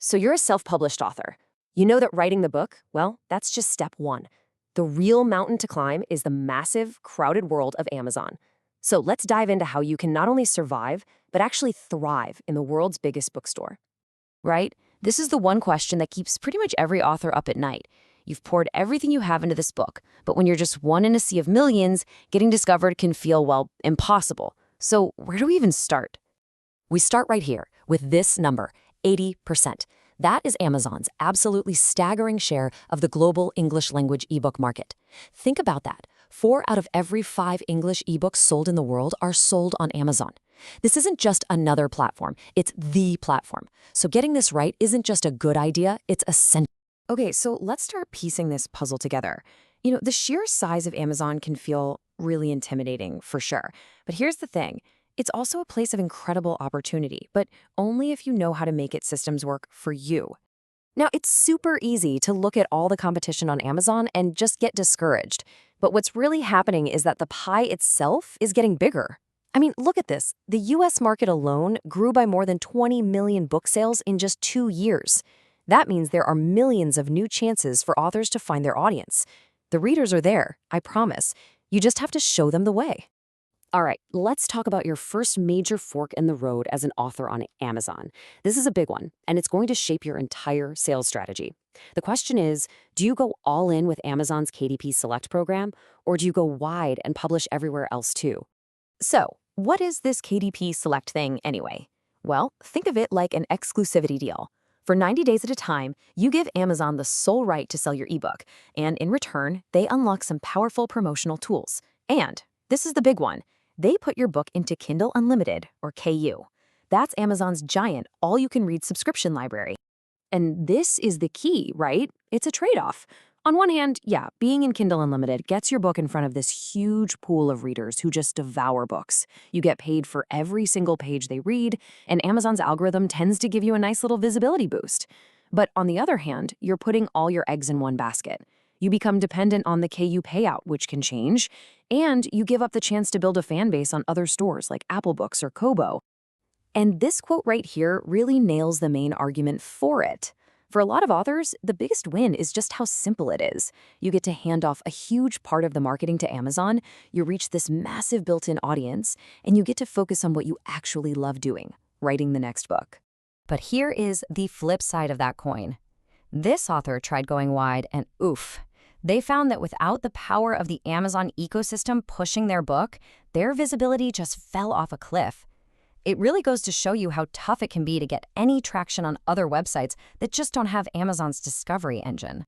So you're a self-published author. You know that writing the book, well, that's just step one. The real mountain to climb is the massive, crowded world of Amazon. So let's dive into how you can not only survive, but actually thrive in the world's biggest bookstore. Right? This is the one question that keeps pretty much every author up at night. You've poured everything you have into this book, but when you're just one in a sea of millions, getting discovered can feel, well, impossible. So where do we even start? We start right here with this number, 80%. That is Amazon's absolutely staggering share of the global English language ebook market. Think about that. 4 out of every 5 English ebooks sold in the world are sold on Amazon. This isn't just another platform, it's the platform. So getting this right isn't just a good idea, it's essential. Okay, so let's start piecing this puzzle together. The sheer size of Amazon can feel really intimidating, for sure. But here's the thing. It's also a place of incredible opportunity, but only if you know how to make its systems work for you. Now, it's super easy to look at all the competition on Amazon and just get discouraged. But what's really happening is that the pie itself is getting bigger. I mean, look at this. The US market alone grew by more than 20 million book sales in just 2 years. That means there are millions of new chances for authors to find their audience. The readers are there, I promise. You just have to show them the way. All right, let's talk about your first major fork in the road as an author on Amazon. This is a big one, and it's going to shape your entire sales strategy. The question is, do you go all in with Amazon's KDP Select program, or do you go wide and publish everywhere else too? So, what is this KDP Select thing anyway? Well, think of it like an exclusivity deal. For 90 days at a time, you give Amazon the sole right to sell your ebook, and in return, they unlock some powerful promotional tools. And this is the big one. They put your book into Kindle Unlimited, or KU. That's Amazon's giant all-you-can-read subscription library. And this is the key, right? It's a trade-off. On one hand, yeah, being in Kindle Unlimited gets your book in front of this huge pool of readers who just devour books. You get paid for every single page they read, and Amazon's algorithm tends to give you a nice little visibility boost. But on the other hand, you're putting all your eggs in one basket. You become dependent on the KU payout, which can change, and you give up the chance to build a fan base on other stores like Apple Books or Kobo. And this quote right here really nails the main argument for it. For a lot of authors, the biggest win is just how simple it is. You get to hand off a huge part of the marketing to Amazon, you reach this massive built-in audience, and you get to focus on what you actually love doing, writing the next book. But here is the flip side of that coin. This author tried going wide and oof. They found that without the power of the Amazon ecosystem pushing their book, their visibility just fell off a cliff. It really goes to show you how tough it can be to get any traction on other websites that just don't have Amazon's discovery engine.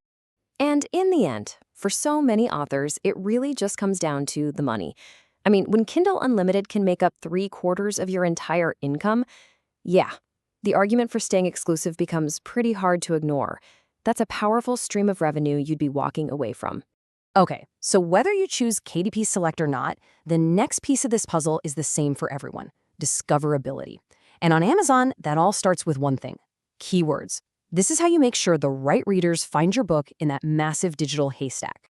And in the end, for so many authors, it really just comes down to the money. I mean, when Kindle Unlimited can make up 3/4 of your entire income, yeah, the argument for staying exclusive becomes pretty hard to ignore. That's a powerful stream of revenue you'd be walking away from. Okay, so whether you choose KDP Select or not, the next piece of this puzzle is the same for everyone: discoverability. And on Amazon, that all starts with one thing: keywords. This is how you make sure the right readers find your book in that massive digital haystack.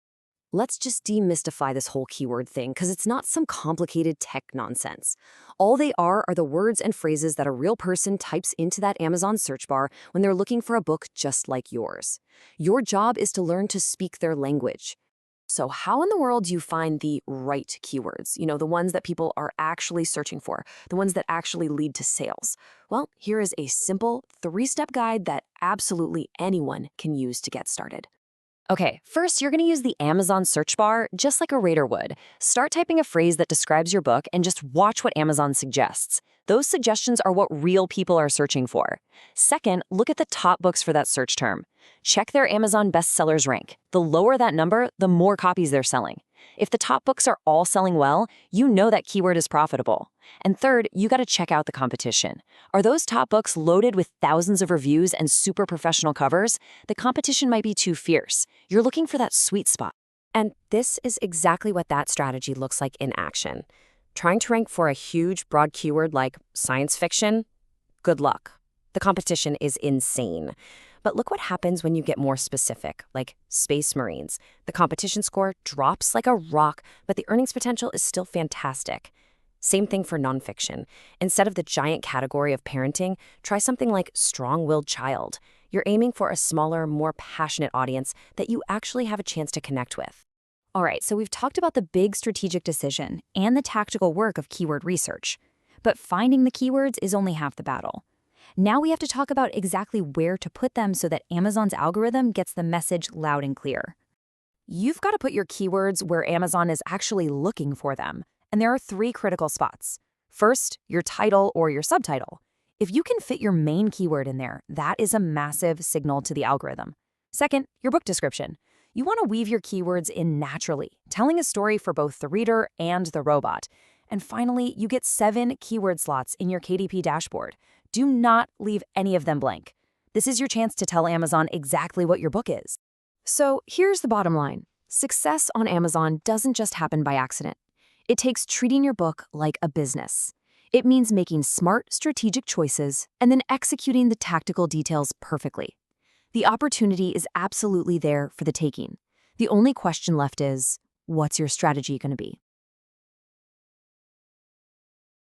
Let's just demystify this whole keyword thing, because it's not some complicated tech nonsense. All they are the words and phrases that a real person types into that Amazon search bar when they're looking for a book just like yours. Your job is to learn to speak their language. So how in the world do you find the right keywords? The ones that people are actually searching for, the ones that actually lead to sales. Well, here is a simple 3-step guide that absolutely anyone can use to get started. Okay, first you're going to use the Amazon search bar just like a rater would. Start typing a phrase that describes your book and just watch what Amazon suggests. Those suggestions are what real people are searching for. Second, look at the top books for that search term. Check their Amazon bestsellers rank. The lower that number, the more copies they're selling. If the top books are all selling well, you know that keyword is profitable. And third, you got to check out the competition. Are those top books loaded with thousands of reviews and super professional covers? The competition might be too fierce. You're looking for that sweet spot. And this is exactly what that strategy looks like in action. Trying to rank for a huge, broad keyword like science fiction? Good luck. The competition is insane. But look what happens when you get more specific, like Space Marines. The competition score drops like a rock, but the earnings potential is still fantastic. Same thing for nonfiction. Instead of the giant category of parenting, try something like strong-willed child. You're aiming for a smaller, more passionate audience that you actually have a chance to connect with. All right, so we've talked about the big strategic decision and the tactical work of keyword research. But finding the keywords is only half the battle. Now we have to talk about exactly where to put them so that Amazon's algorithm gets the message loud and clear. You've got to put your keywords where Amazon is actually looking for them. And there are 3 critical spots. First, your title or your subtitle. If you can fit your main keyword in there, that is a massive signal to the algorithm. Second, your book description. You want to weave your keywords in naturally, telling a story for both the reader and the robot. And finally, you get 7 keyword slots in your KDP dashboard. Do not leave any of them blank. This is your chance to tell Amazon exactly what your book is. So here's the bottom line. Success on Amazon doesn't just happen by accident. It takes treating your book like a business. It means making smart, strategic choices and then executing the tactical details perfectly. The opportunity is absolutely there for the taking. The only question left is, what's your strategy going to be?